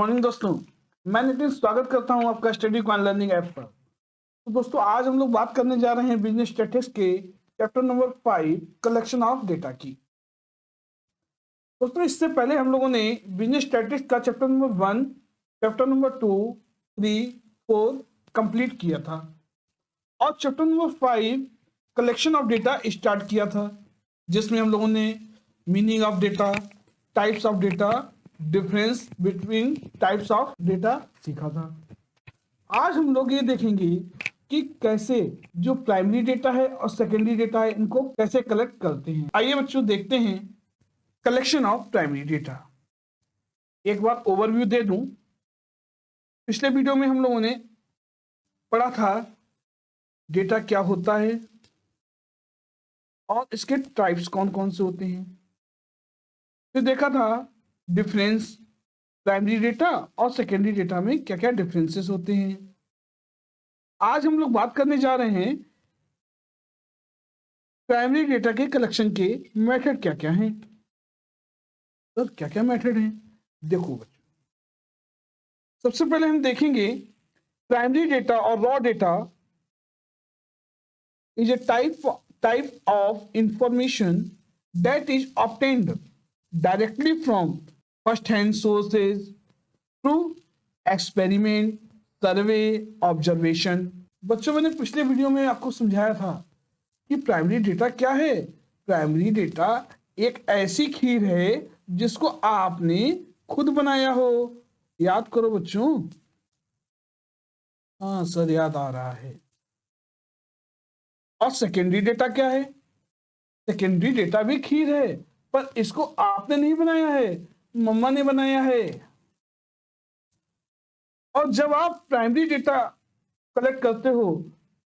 Morning दोस्तों, मैं नितिन स्वागत करता हूं आपका स्टडी क्वान लर्निंग ऐप पर। तो दोस्तों आज हम लोग बात करने जा रहे हैं बिजनेस स्टैटिस्टिक्स के chapter number 5 collection of data की। दोस्तों इससे पहले हम लोगों ने बिजनेस स्टैटिस्टिक्स का chapter number 1, chapter number 2, 3, 4 complete किया था और chapter number 5 collection of data start किया था, जिसमें हम लोगों ने meaning of data, types of data, difference between types of data सीखा था। आज हम लोग ये देखेंगे कि कैसे जो प्राइमरी डेटा है और सेकेंडरी डेटा है इनको कैसे कलेक्ट करते हैं। आइए बच्चों देखते हैं कलेक्शन ऑफ प्राइमरी डेटा। एक बार ओवरव्यू दे दूं। पिछले वीडियो में हम लोगों ने पढ़ा था डेटा क्या होता है और इसके टाइप्स कौन कौन से होते हैं। फिर देखा था डिफरेंस प्राइमरी डेटा और सेकेंडरी डेटा में क्या क्या डिफरेंसेस होते हैं। आज हम लोग बात करने जा रहे हैं प्राइमरी डेटा के कलेक्शन के मेथड क्या क्या हैं। तो क्या क्या मेथड हैं देखो बच्चों। सबसे पहले हम देखेंगे प्राइमरी डेटा और raw data is a type of information that is obtained directly from first-hand sources through experiment, survey, observation। बच्चों मैंने पिछले वीडियो में आपको समझाया था कि प्राइमरी डेटा क्या है। प्राइमरी डेटा एक ऐसी खीर है जिसको आपने खुद बनाया हो। याद करो बच्चों। हाँ सर याद आ रहा है। और सेकेंडरी डेटा क्या है? सेकेंडरी डेटा भी खीर है, पर इसको आपने नहीं बनाया है, मम्मा ने बनाया है। और जब आप प्राइमरी डेटा कलेक्ट करते हो,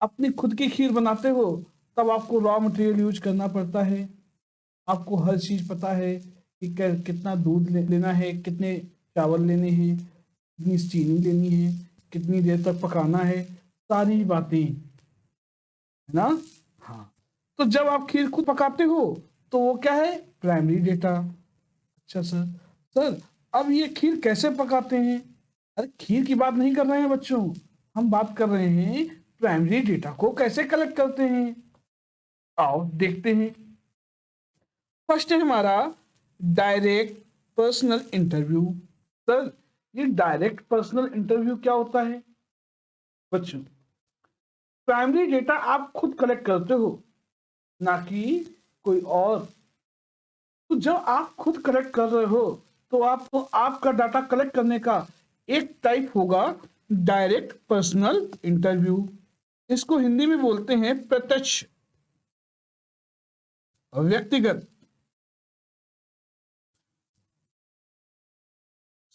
अपनी खुद की खीर बनाते हो, तब आपको रॉ मटेरियल यूज करना पड़ता है। आपको हर चीज पता है कि कितना दूध लेना है, कितने चावल लेने हैं, कितनी चीनी लेनी है, कितनी देर तक पकाना है, सारी बातें, है ना। हाँ, तो जब आप खीर खुद पकाते हो तो वो क्या है? Primary data. अच्छा सर अब ये खीर कैसे पकाते हैं? अरे खीर की बात नहीं कर रहे हैं बच्चों, हम बात कर रहे हैं प्राइमरी डेटा को कैसे कलेक्ट करते हैं। आओ देखते हैं। फर्स्ट है हमारा डायरेक्ट पर्सनल इंटरव्यू। सर ये डायरेक्ट पर्सनल इंटरव्यू क्या होता है? बच्चों प्राइमरी डेटा आप खुद कलेक्ट करते हो, ना कि कोई और। तो जब आप खुद कलेक्ट कर रहे हो तो आपका डाटा कलेक्ट करने का एक टाइप होगा डायरेक्ट पर्सनल इंटरव्यू। इसको हिंदी में बोलते हैं प्रत्यक्ष व्यक्तिगत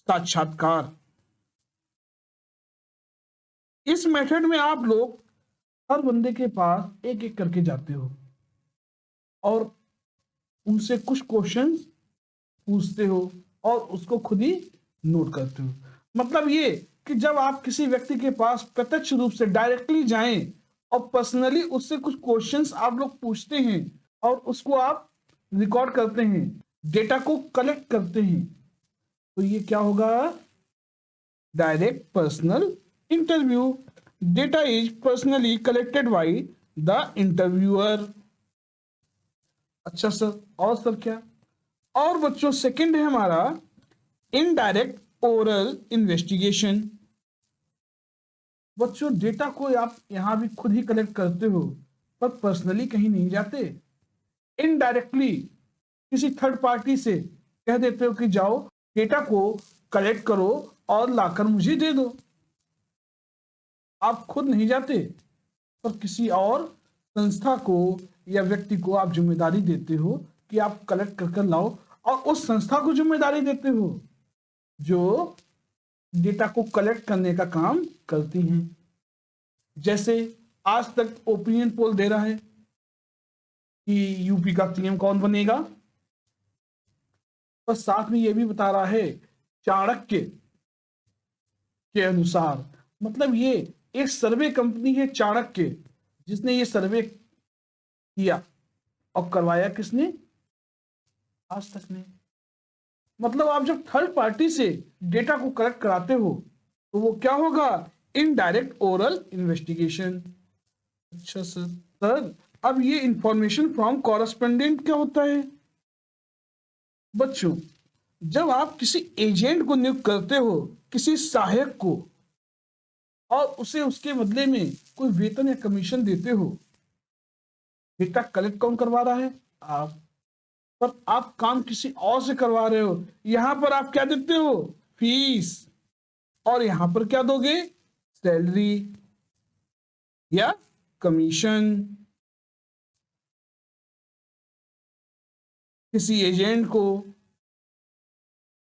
साक्षात्कार। इस मेथड में आप लोग हर बंदे के पास एक एक करके जाते हो और उनसे कुछ क्वेश्चन पूछते हो और उसको खुद ही नोट करते हो। मतलब ये कि जब आप किसी व्यक्ति के पास प्रत्यक्ष रूप से डायरेक्टली जाएं और पर्सनली उससे कुछ क्वेश्चंस आप लोग पूछते हैं और उसको आप रिकॉर्ड करते हैं, डेटा को कलेक्ट करते हैं, तो ये क्या होगा? Direct personal interview. Data is personally collected by the interviewer. अच्छा सर, और सर क्या? और बच्चों सेकंड है हमारा इनडायरेक्ट ओरल इन्वेस्टिगेशन। बच्चों डेटा को आप यहां भी खुद ही कलेक्ट करते हो, पर पर्सनली कहीं नहीं जाते। इनडायरेक्टली किसी थर्ड पार्टी से कह देते हो कि जाओ डेटा को कलेक्ट करो और लाकर मुझे दे दो। आप खुद नहीं जाते, पर किसी और संस्था को या व्यक्ति को आप जिम्मेदारी देते हो कि आप कलेक्ट कर लाओ, और उस संस्था को जिम्मेदारी देते हो जो डेटा को कलेक्ट करने का काम करती हैं। जैसे आज तक ओपिनियन पोल दे रहा है कि यूपी का सीएम कौन बनेगा, पर साथ में यह भी बता रहा है चाणक्य के अनुसार। मतलब ये एक सर्वे कंपनी है चाणक्य, जिसने ये सर्वे किया और करवाया किसने? आज तक ने। मतलब आप जब थर्ड पार्टी से डेटा को कलेक्ट कराते हो तो वो क्या होगा, इनडायरेक्ट ओरल इन्वेस्टिगेशन। अच्छा सर, अब ये इंफॉर्मेशन फ्रॉम कॉरेस्पोंडेंट क्या होता है? बच्चों, जब आप किसी एजेंट को नियुक्त करते हो, किसी सहायक को, और उसे उसके बदले में कोई वेतन या कमीशन देते हो, डेटा कलेक्ट कौन करवा रहा है? आप। पर आप काम किसी और से करवा रहे हो, यहां पर आप क्या देते हो? फीस। और यहां पर क्या दोगे? सैलरी या कमीशन। किसी एजेंट को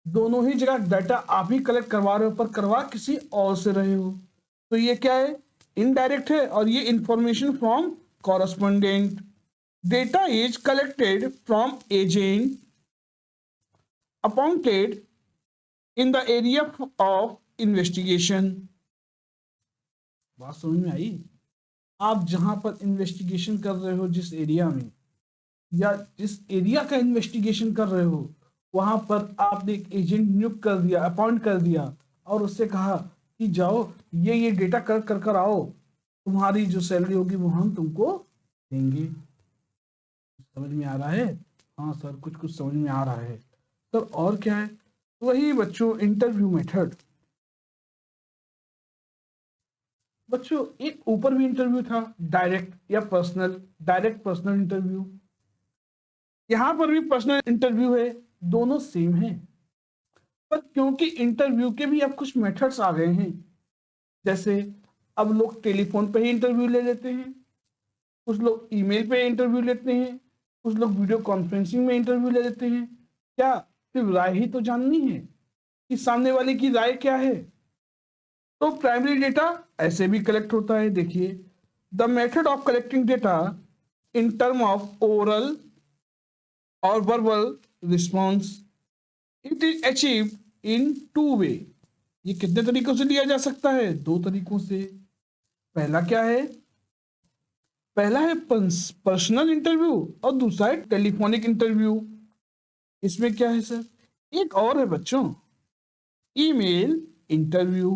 दोनों ही जगह डाटा आप ही कलेक्ट करवा रहे हो, पर करवा किसी और से रहे हो, तो ये क्या है? इनडायरेक्ट है। और ये information from correspondent. Data is collected from agent appointed in the area of investigation. बात समझ में आई? आप जहां पर इन्वेस्टिगेशन कर रहे हो, जिस एरिया में या जिस एरिया का इन्वेस्टिगेशन कर रहे हो, वहां पर आपने एक एजेंट नियुक्त कर दिया, अपॉइंट कर दिया, और उससे कहा कि जाओ ये डेटा कलेक्ट कर कर आओ, तुम्हारी जो सैलरी होगी वो हम तुमको देंगे। समझ में आ रहा है? हाँ सर, कुछ कुछ समझ में आ रहा है सर। और क्या है? वही बच्चों, इंटरव्यू मेथड। बच्चों, एक ऊपर भी इंटरव्यू था, डायरेक्ट या पर्सनल। डायरेक्ट पर्सनल इंटरव्यू, यहां पर भी पर्सनल इंटरव्यू है, दोनों सेम है। पर क्योंकि इंटरव्यू के भी अब कुछ मेथड्स आ गए हैं, जैसे अब लोग टेलीफोन पे ही इंटरव्यू ले लेते हैं, कुछ लोग ईमेल पे इंटरव्यू लेते हैं, कुछ लोग वीडियो कॉन्फ्रेंसिंग में इंटरव्यू ले लेते हैं। क्या सिर्फ राय ही तो जाननी है कि सामने वाले की राय क्या है? तो प्राइमरी डेटा ऐसे भी कलेक्ट होता है। देखिए, the method of collecting data in term of oral और verbal response, it is achieve in two way. ये कितने तरीकों से लिया जा सकता है? दो तरीकों से। पहला क्या है? पहला है पर्सनल इंटरव्यू, और दूसरा है टेलीफोनिक इंटरव्यू। इसमें क्या है सर? एक और है बच्चों, ईमेल इंटरव्यू।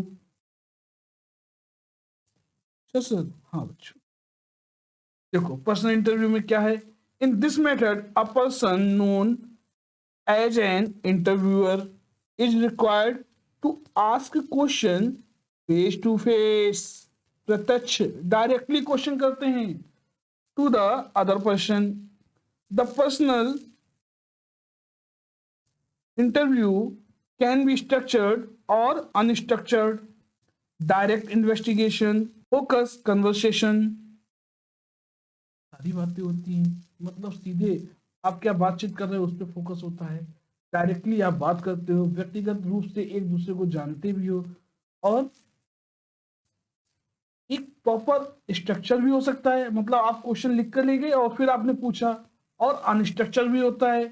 अच्छा सर, हाँ बच्चों, देखो पर्सनल इंटरव्यू में क्या है? In this method a person known as an interviewer is required to ask question face to face. प्रत्यक्ष, डायरेक्टली क्वेश्चन करते हैं to the other person. The personal interview can be structured और unstructured. Direct investigation, focus conversation, सारी बातें होती हैं, मतलब सीधे आप क्या बातचीत कर रहे हो उस पर फोकस होता है। डायरेक्टली आप बात करते हो, व्यक्तिगत रूप से एक दूसरे को जानते भी हो, और एक प्रॉपर स्ट्रक्चर भी हो सकता है, मतलब आप क्वेश्चन लिख कर ले गए और फिर आपने पूछा। और अनस्ट्रक्चर भी होता है,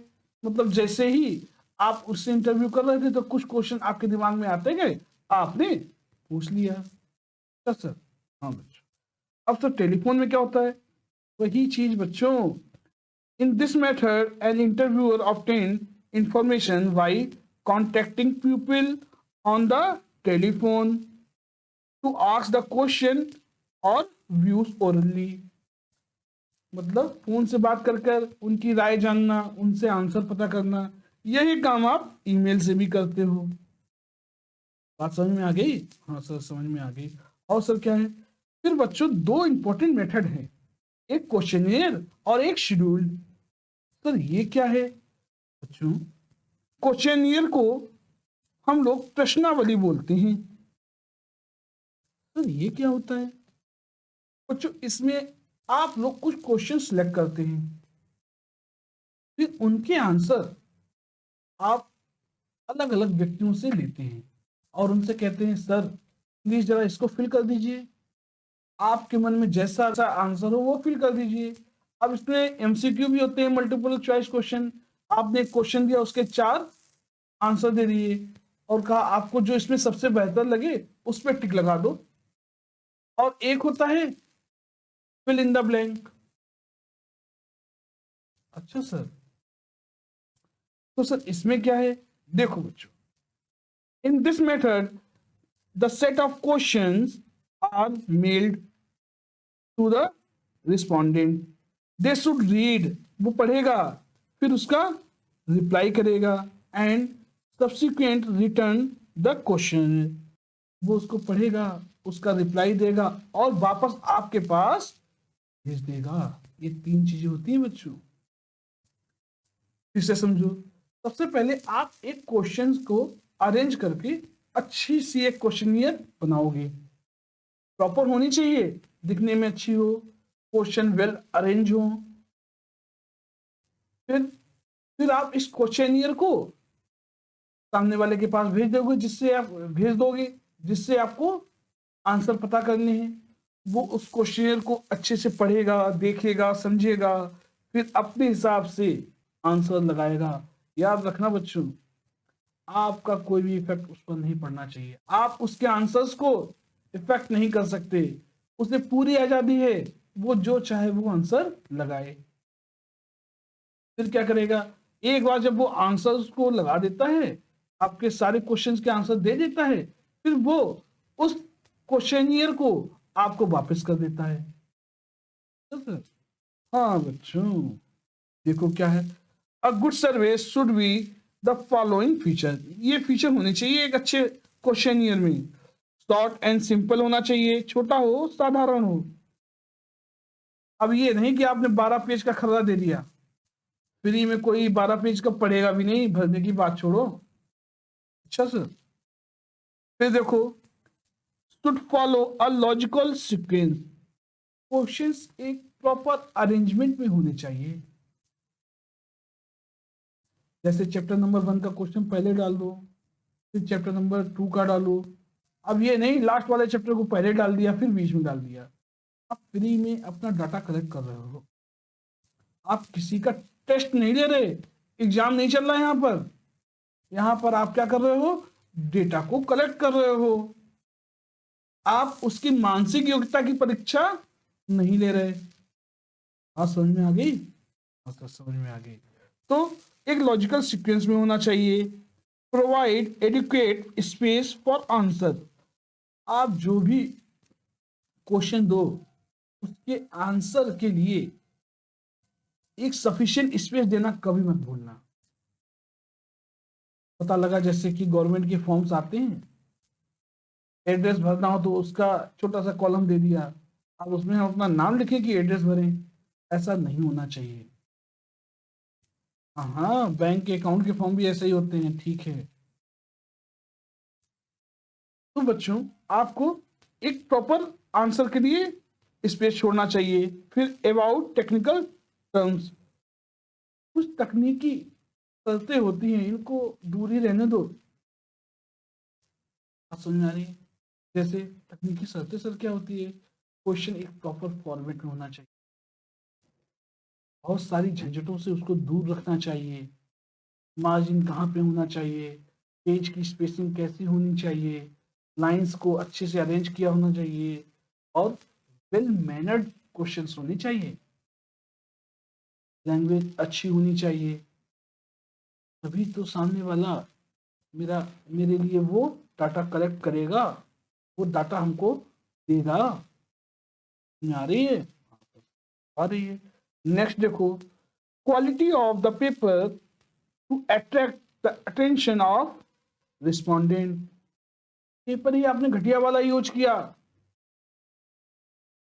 मतलब जैसे ही आप उससे इंटरव्यू कर रहे थे तो कुछ क्वेश्चन आपके दिमाग में आते गए, आपने पूछ लिया। सर, हाँ बच्चों। अब तो टेलीफोन में क्या होता है? वही चीज बच्चों। In this method an interviewer obtain information by contacting people on the telephone to ask the question और व्यूज ओरली। मतलब फोन से बात कर कर उनकी राय जानना, उनसे आंसर पता करना, यही काम आप ईमेल से भी करते हो। बात समझ में आ गई? हाँ सर, समझ में आ गई। और सर क्या है? फिर बच्चों, दो इंपॉर्टेंट मेथड हैं, एक क्वेश्चनियर और एक शेड्यूल। सर ये क्या है बच्चों? क्वेश्चनियर को हम लोग प्रश्नावली बोलते हैं। सर ये क्या होता है? बच्चों, इसमें आप लोग कुछ क्वेश्चन सिलेक्ट करते हैं, फिर उनके आंसर आप अलग अलग व्यक्तियों से लेते हैं और उनसे कहते हैं सर प्लीज जरा इसको फिल कर दीजिए, आपके मन में जैसा सा आंसर हो वो फिल कर दीजिए। अब इसमें एमसीक्यू भी होते हैं, मल्टीपल चॉइस क्वेश्चन। आपने एक क्वेश्चन दिया, उसके 4 आंसर दे दिए और कहा आपको जो इसमें सबसे बेहतर लगे उस पर टिक लगा दो। और एक होता है फिल इन द ब्लैंक। अच्छा सर, तो सर इसमें क्या है? देखो बच्चों, in this method the set of questions are mailed to the respondent, they should read, वो पढ़ेगा, फिर उसका रिप्लाई करेगा, and subsequent return the question, वो उसको पढ़ेगा, उसका रिप्लाई देगा और वापस आपके पास भेज देगा। ये 3 चीजें होती हैं बच्चों। फिर से समझो, सबसे पहले आप एक क्वेश्चन को अरेंज करके अच्छी सी एक क्वेश्चनियर बनाओगे, प्रॉपर होनी चाहिए, दिखने में अच्छी हो, क्वेश्चन वेल अरेंज हो। फिर आप इस क्वेश्चनियर को सामने वाले के पास भेज दोगे जिससे आपको आंसर पता करने हैं। वो उस क्वेश्चनियर को अच्छे से पढ़ेगा, देखेगा, समझेगा, फिर अपने हिसाब से आंसर लगाएगा। याद रखना बच्चों, आपका कोई भी इफेक्ट उस पर नहीं पड़ना चाहिए, आप उसके आंसर्स को इफेक्ट नहीं कर सकते, उसे पूरी आजादी है, वो जो चाहे वो आंसर लगाए। फिर क्या करेगा, एक बार जब वो आंसर्स को लगा देता है, आपके सारे क्वेश्चंस के आंसर दे देता है, फिर वो उस क्वेश्चनियर को आपको वापस कर देता है। हाँ बच्चों, देखो क्या है, a good survey should be the following feature, ये फीचर होने चाहिए एक अच्छे क्वेश्चनियर में। शॉर्ट एंड सिंपल होना चाहिए, छोटा हो, साधारण हो। अब ये नहीं कि आपने 12 पेज का खर्रा दे दिया, फ्री में कोई 12 पेज का पढ़ेगा भी नहीं, भरने की बात छोड़ो। अच्छा सर, फिर देखो, should follow a logical sequence, questions एक प्रॉपर अरेंजमेंट में होने चाहिए। जैसे चैप्टर नंबर 1 का क्वेश्चन पहले डाल दो, फिर चैप्टर नंबर 2 का डालो। अब ये नहीं लास्ट वाले चैप्टर को पहले डाल दिया फिर बीच में डाल दिया। आप फ्री में अपना डाटा कलेक्ट कर रहे हो, आप किसी का टेस्ट नहीं ले रहे, एग्जाम नहीं चल रहा है यहाँ पर आप क्या कर रहे हो, डेटा को कलेक्ट कर रहे हो, आप उसकी मानसिक योग्यता की परीक्षा नहीं ले रहे। हाँ समझ में आ गई, हाँ सर समझ में आ गई। तो एक लॉजिकल सीक्वेंस में होना चाहिए। Provide adequate space for answer, आप जो भी क्वेश्चन दो उसके आंसर के लिए एक सफिशिएंट स्पेस देना कभी मत भूलना। पता लगा जैसे कि गवर्नमेंट के फॉर्म्स आते हैं, एड्रेस भरना हो तो उसका छोटा सा कॉलम दे दिया, अब उसमें हम अपना नाम लिखें कि एड्रेस भरें, ऐसा नहीं होना चाहिए। हाँ बैंक के अकाउंट के फॉर्म भी ऐसे ही होते हैं, ठीक है। तो बच्चों आपको एक प्रॉपर आंसर के लिए स्पेस छोड़ना चाहिए। फिर अबाउट टेक्निकल टर्म्स, कुछ तकनीकी शर्तें होती हैं, इनको दूर ही रहने दो। आप समझ में आ रही है? जैसे तकनीकी शर्तें सर क्या होती है, क्वेश्चन एक प्रॉपर फॉर्मेट में होना चाहिए, बहुत सारी झंझटों से उसको दूर रखना चाहिए, मार्जिन कहाँ पे होना चाहिए, पेज की स्पेसिंग कैसी होनी चाहिए, लाइंस को अच्छे से अरेंज किया होना चाहिए, और वेल मैनर्ड क्वेश्चंस होने चाहिए, लैंग्वेज अच्छी होनी चाहिए, तभी तो सामने वाला मेरे लिए वो डाटा कलेक्ट करेगा, वो डाटा हमको देगा। आ रही है, आ रही है। नेक्स्ट देखो, quality of the paper to attract the attention of respondent, paper ही आपने घटिया वाला यूज किया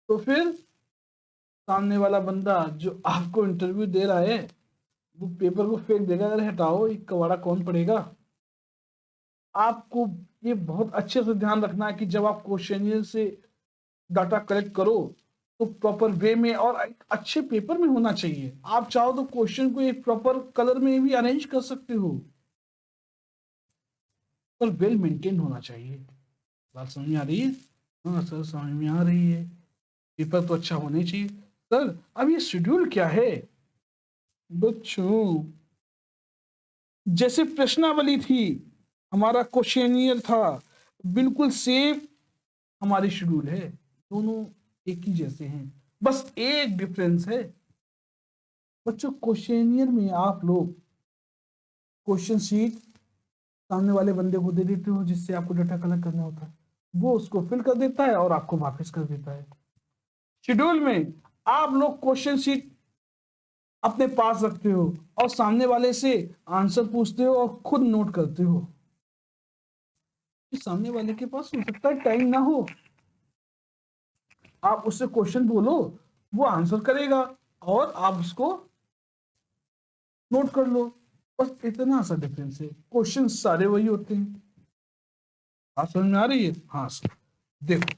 तो फिर सामने वाला बंदा जो आपको इंटरव्यू दे रहा है वो पेपर को फेंक देगा, अरे हटाओ ये कबाड़ा कौन पढ़ेगा। आपको ये बहुत अच्छे से ध्यान रखना है कि जब आप क्वेश्चनियर से डाटा कलेक्ट करो तो प्रॉपर वे में और एक अच्छे पेपर में होना चाहिए। आप चाहो तो क्वेश्चन को एक प्रॉपर कलर में भी अरेंज कर सकते हो, पर वेल मेंटेन होना चाहिए। बात समझ में आ रही है? हाँ सर समझ में आ रही है, पेपर तो अच्छा होना चाहिए। सर अब ये शेड्यूल क्या है बच्चों, जैसे प्रश्नावली थी, हमारा क्वेश्चनियर था, बिल्कुल सेम हमारी शेड्यूल है, दोनों एक ही जैसे हैं, बस एक डिफरेंस है बच्चों, क्वेश्चनियर में आप लोग क्वेश्चन शीट सामने वाले बंदे को दे देते हो जिससे आपको डाटा कलेक्ट करना होता है, वो उसको फिल कर देता है और आपको वापस कर देता है। शेड्यूल में आप लोग क्वेश्चन शीट अपने पास रखते हो और सामने वाले से आंसर पूछते हो और खुद नोट करते हो। सामने वाले के पास हो सकता है टाइम ना हो, आप उससे क्वेश्चन बोलो, वो आंसर करेगा और आप उसको नोट कर लो। बस इतना सा डिफरेंस है, क्वेश्चन सारे वही होते हैं। आप समझ में आ रही है? हाँ सर। देखो,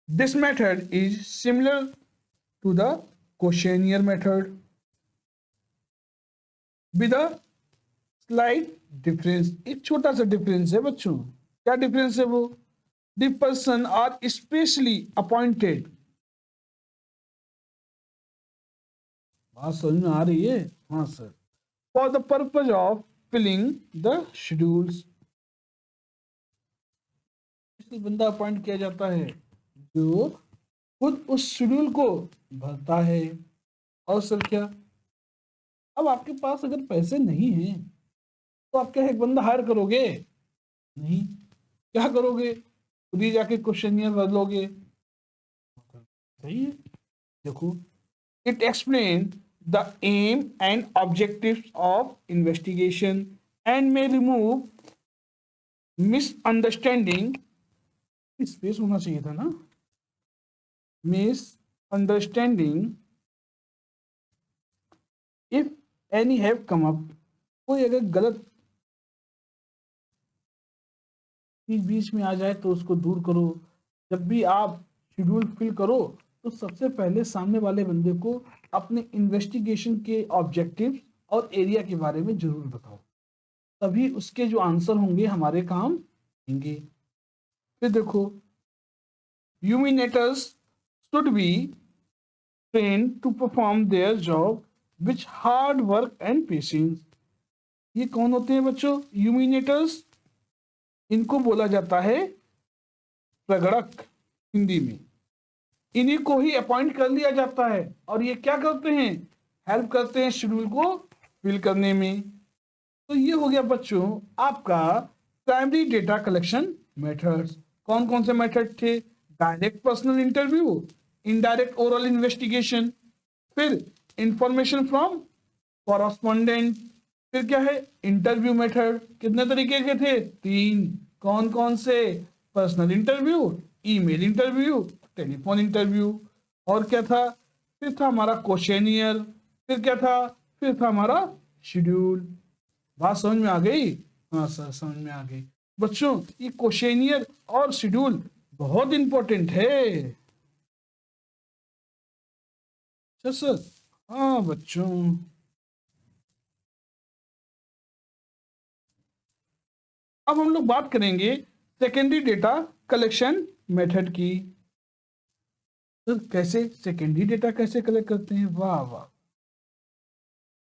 this method is similar to the questionnaire method with a slight difference. एक छोटा सा डिफरेंस है बच्चों। क्या डिफरेंस है वो? The person are specially appointed. बात समझ में आ रही है? हाँ sir. For the purpose of filling the schedules. बंदा अपॉइंट किया जाता है जो खुद उस शेड्यूल को भरता है। और सर क्या, अब आपके पास अगर पैसे नहीं हैं तो आप क्या एक बंदा हायर करोगे? नहीं। क्या करोगे? खुद ही जाके क्वेश्चनियर भर लोगे। सही है। देखो, it explain the aim and objectives of investigation and may remove misunderstanding. Space होना चाहिए था ना, misunderstanding if any have come up. कोई अगर गलत चीज बीच में आ जाए तो उसको दूर करो। जब भी आप शेड्यूल फिल करो तो सबसे पहले सामने वाले बंदे को अपने इन्वेस्टिगेशन के ऑब्जेक्टिव और एरिया के बारे में जरूर बताओ, तभी उसके जो आंसर होंगे हमारे काम आएंगे। फिर देखो, enumerators should be train to perform their job which hard work and patience. ये कौन होते हैं बच्चों? यूमिनेटर्स। इनको बोला जाता है प्रगणक हिंदी में। इन्हीं को ही अपॉइंट कर लिया जाता है और ये क्या करते हैं? हेल्प करते हैं शेड्यूल को फिल करने में। तो ये हो गया बच्चों आपका प्राइमरी डेटा कलेक्शन मेथड्स। कौन कौन से मेथड थे? Direct personal interview, indirect oral investigation, फिर इंफॉर्मेशन फ्रॉम कॉरस्पॉन्डेंट, फिर क्या है? Interview method. कितने तरीके के थे? 3। कौन कौन से? Personal interview, email interview, telephone interview. और क्या था? फिर था हमारा क्वेश्चनियर। फिर क्या था? फिर था हमारा शेड्यूल। बात समझ में आ गई? हाँ सर, समझ में आ गई। बच्चों, ये क्वेश्चनियर और शेड्यूल बहुत इंपॉर्टेंट है। अच्छा सर। हाँ बच्चों, अब हम लोग बात करेंगे सेकेंडरी डेटा कलेक्शन मेथड की। तो कैसे सेकेंडरी डेटा कैसे कलेक्ट करते हैं? वाह वाह,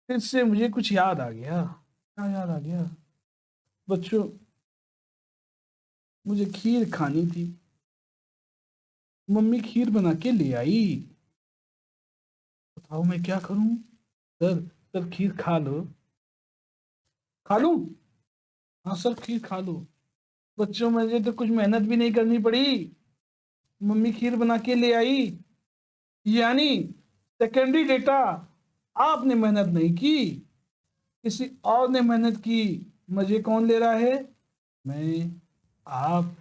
फिर से मुझे कुछ याद आ गया। क्या याद आ गया बच्चों? मुझे खीर खानी थी, मम्मी खीर बना के ले आई। बताओ मैं क्या करूं? सर, सर खीर खा लो। खा लूं? हाँ सर, खीर खा लो। बच्चों, मुझे तो कुछ मेहनत भी नहीं करनी पड़ी, मम्मी खीर बना के ले आई। यानी सेकेंडरी डेटा आपने मेहनत नहीं की, किसी और ने मेहनत की। मजे कौन ले रहा है? मैं, आप।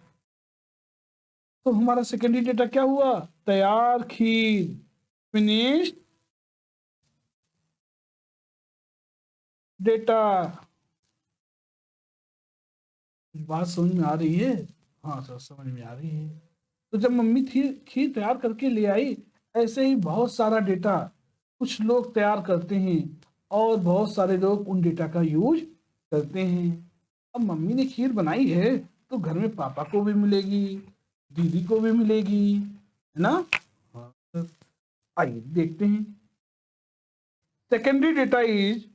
तो हमारा सेकेंडरी डेटा क्या हुआ? तैयार खीर, फिनिश्ड डेटा। बात समझ में आ रही है? हाँ सर, समझ में आ रही है। तो जब मम्मी खीर खीर तैयार करके ले आई, ऐसे ही बहुत सारा डेटा कुछ लोग तैयार करते हैं और बहुत सारे लोग उन डेटा का यूज करते हैं। अब मम्मी ने खीर बनाई है तो घर में पापा को भी मिलेगी, दीदी को भी मिलेगी, है ना? हाँ सर। आइए देखते हैं। Secondary data is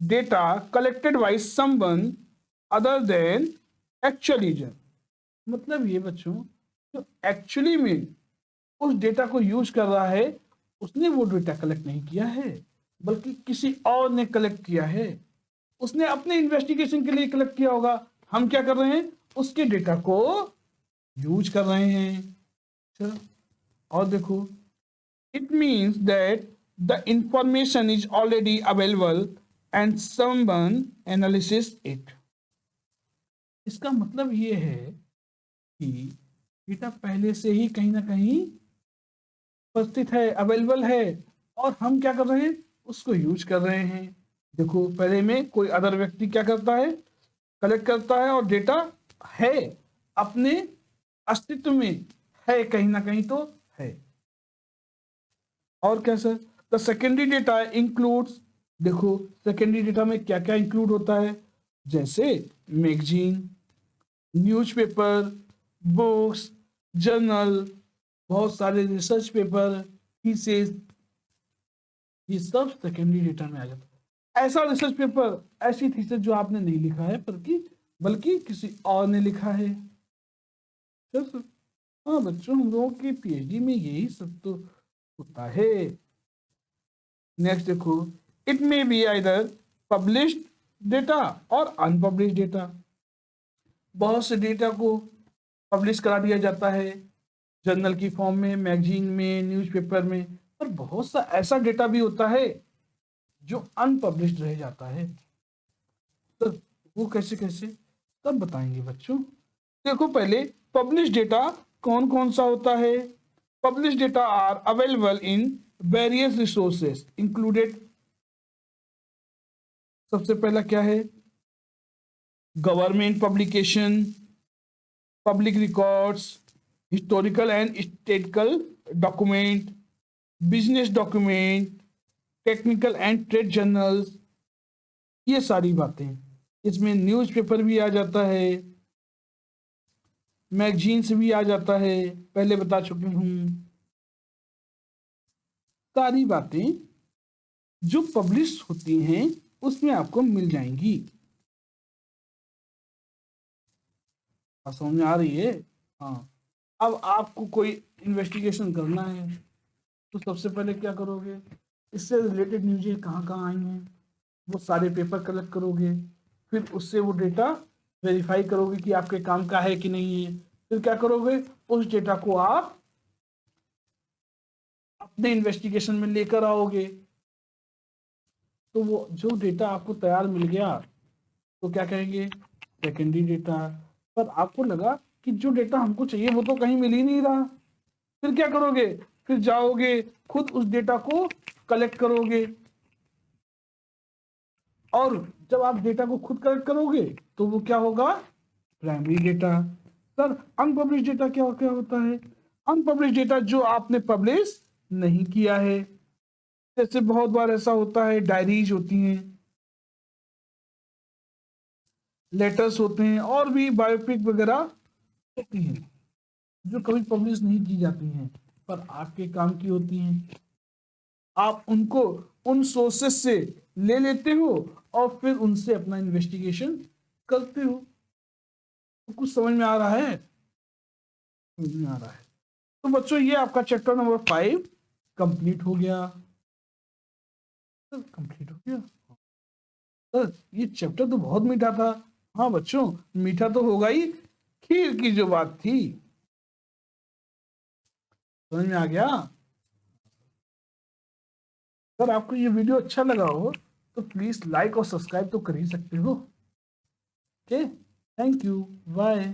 data collected by someone other than actual user. मतलब ये बच्चों, जो एक्चुअली में उस डेटा को यूज कर रहा है उसने वो डेटा कलेक्ट नहीं किया है, बल्कि किसी और ने कलेक्ट किया है। उसने अपने इन्वेस्टिगेशन के लिए कलेक्ट किया होगा। हम क्या कर रहे हैं, उसके डेटा को यूज कर रहे हैं। चलो और देखो, it means that the information is already available and someone analysis it. इसका मतलब ये है कि डेटा पहले से ही कहीं ना कहीं उपस्थित है, अवेलेबल है, और हम क्या कर रहे हैं, उसको यूज कर रहे हैं। देखो पहले में कोई अदर व्यक्ति क्या करता है, कलेक्ट करता है, और डेटा है, अपने अस्तित्व में है, कहीं ना कहीं तो है। और क्या sir, the secondary data includes, देखो सेकेंडरी डेटा में क्या क्या इंक्लूड होता है, जैसे मैगजीन, न्यूज़पेपर, बुक्स, जर्नल, बहुत सारे रिसर्च पेपर, थीसिस, ये सब सेकेंडरी डेटा में आ जाता है। ऐसा रिसर्च पेपर, ऐसी थीसिस जो आपने नहीं लिखा है बल्कि बल्कि किसी और ने लिखा है। सर हाँ बच्चों, हम लोगों की पीएचडी में यही सब तो होता है। नेक्स्ट देखो, it may be either published data और अनपब्लिश्ड डेटा। बहुत से डेटा को पब्लिश करा दिया जाता है जर्नल की फॉर्म में, मैगजीन में, न्यूज़पेपर में, पर बहुत सा ऐसा डेटा भी होता है जो अनपब्लिश्ड रह जाता है। तो वो कैसे कैसे तब बताएंगे बच्चों। देखो पहले पब्लिश डेटा कौन कौन सा होता है। Publish data are available in various resources included, सबसे पहला क्या है, government publication, public records, historical and statistical document, business document, technical and trade journals, ये सारी बातें। इसमें न्यूज़पेपर भी आ जाता है, मैगजीन्स भी आ जाता है, पहले बता चुके हूं। सारी बातें जो पब्लिश होती हैं उसमें आपको मिल जाएंगी। समझ में आ रही है। हाँ, अब आपको कोई इन्वेस्टिगेशन करना है तो सबसे पहले क्या करोगे, इससे रिलेटेड न्यूज़ें कहाँ कहाँ आई हैं वो सारे पेपर कलेक्ट करोगे, फिर उससे वो डेटा वेरीफाई करोगे कि आपके काम का है कि नहीं है। फिर क्या करोगे, उस डेटा को आप अपने इन्वेस्टिगेशन में लेकर आओगे। तो वो जो डेटा आपको तैयार मिल गया तो क्या कहेंगे, सेकेंडरी डेटा। पर आपको लगा कि जो डेटा हमको चाहिए वो तो कहीं मिल ही नहीं रहा, फिर क्या करोगे, फिर जाओगे खुद उस डेटा को कलेक्ट करोगे। और जब आप डेटा को खुद कलेक्ट करोगे तो वो क्या होगा, primary data. Sir unpublish data क्या क्या होता है, अनपब्लिश डेटा जो आपने पब्लिश नहीं किया है, जैसे बहुत बार ऐसा होता है, डायरीज होती हैं, लेटर्स होते हैं, और भी बायोपिक वगैरह होती हैं जो कभी पब्लिश नहीं की जाती हैं पर आपके काम की होती हैं। आप उनको उन सोर्सेस से ले लेते हो और फिर उनसे अपना इन्वेस्टिगेशन करते हो। तो कुछ समझ में आ रहा है, समझ में आ रहा है। तो बच्चों ये आपका चैप्टर नंबर 5 कंप्लीट हो गया। कंप्लीट हो गया सर, ये चैप्टर तो बहुत मीठा था। हाँ बच्चों, मीठा तो होगा ही, खीर की जो बात थी, समझ में आ गया। अगर आपको ये वीडियो अच्छा लगा हो तो प्लीज लाइक और सब्सक्राइब तो कर ही सकते हो। Okay, thank you, bye.